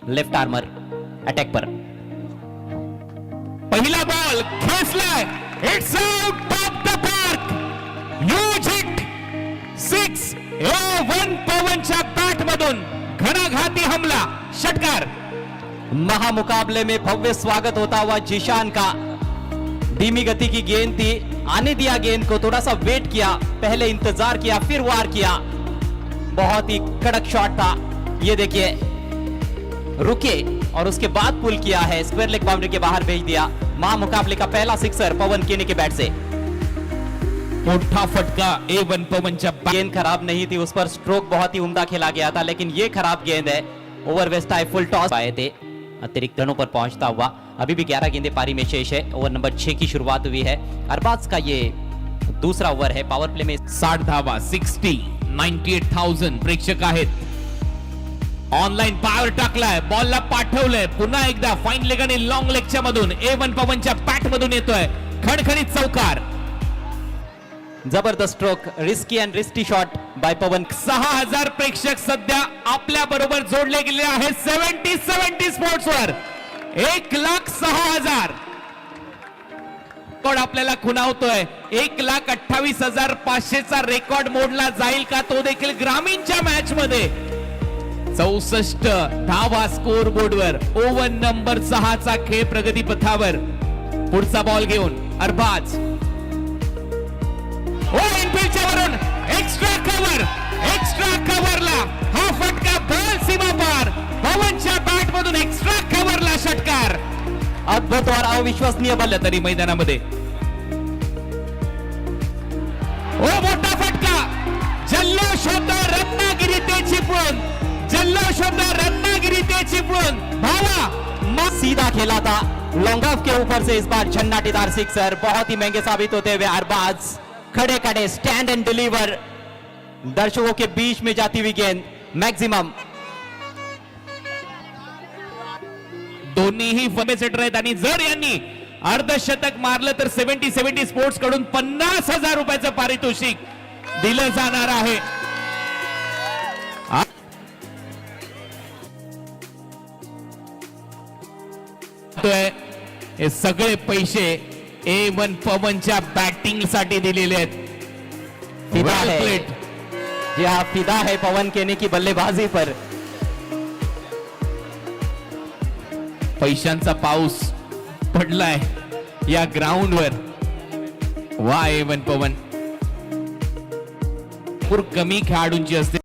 Left armour attack पर. पहिला ball खेचलाय, it's out of the park. Huge hit, 6. A1 पवनच्या बॅट मधून घणाघाती हमला, षटकार. महामुकाबले में भव्य स्वागत होता हुआ जिशान का. धीमी गति की गेंद थी, आने दिया गेंद को, थोड़ा सा वेट किया, पहले इंतजार किया, फिर वार किया. बहुत ही कड़क शॉट था. ये देखिए, रुके और उसके बाद पुल किया है, स्क्वायर लेग बाउंड्री के बाहर भेज दिया. महामुकाबले का पहला सिक्सर पवन केने के बैट से. मोठा फटका A1 पवनच्या गेंद खराब नहीं थी, उस पर स्ट्रोक बहुत ही उम्दा खेला गया था, लेकिन ये खराब गेंद है. ओवर वेस्ट आए, फुल टॉस आए थे, अतिरिक्त रनों पर पहुंचता हुआ. अभी भी 11 गेंदें पारी में शेष है. ओवर नंबर 6 की शुरुआत हुई है. अरबाज का ये दूसरा ओवर है. पावर प्ले में 60 धावा, 98,000 प्रेक्षक आहेत. ऑनलाईन पावर टाकलाय, बॉलला पाठवलंय, पुन्हा एकदा फाईन लेग आणि लॉंग लेगच्या मधून A1 पवनच्या बॅट मधून येतोय खणखणीत चौकार. जबरदस्त stroke, risky and wristy shot by Pavan. 6,000 प्रेक्षक सध्या आपल्या बरोबर जोडले गेले आहेत 70 स्पोर्ट्स वर. 1,06,000 आपल्याला खुणावतोय. 1,28,500 चा रेकॉर्ड मोडला जाईल का, तो देखील ग्रामीणच्या मॅच मध्ये. 64 धावा स्कोर बोर्डवर. ओव्हर नंबर 6 चा खेळ प्रगती पथावर. पुढचा बॉल घेऊन अरबाज. इनफिल्डच्या वरून एक्स्ट्रा कव्हरला हा फटका, बॉल सीमा पार. पवनच्या बॅट मधून एक्स्ट्रा कव्हरला षटकार. अद्भुत और अविश्वसनीय बल्ले तरी मैदानामध्ये मोठा फटका. जल्लोष होता रत्नागिरी ते चिपळूण, जल्लोष होता रत्नागिरी ते चिपळूण. भावा सीधा खेला था, लॉन्ग ऑफ के ऊपर से इस बार झन्नाटीदार सिक्सर. बहुत ही महंगे साबित होते हुए अरबाज खड़े खड़े स्टैंड एंड डिलीवर. दर्शकों के बीच में जाती हुई गेंद मैक्सिमम. दोन्हीही फमे सेटर आहेत आणि जर यांनी अर्धशतक मारलं तर 70 स्पोर्ट्स कडून 50,000 रुपयाचं पारितोषिक दिलं जाणार आहे. हे सगळे पैसे A1 पवनच्या बॅटिंग साठी दिलेले आहेत. फिदा है, जी हाँ, फिदा है पवन केने की बल्लेबाजी पर. पैशांचा पाऊस पडलाय या ग्राउंडवर. वा A1 पवन. भरपूर कमी खेळाडूंची असते.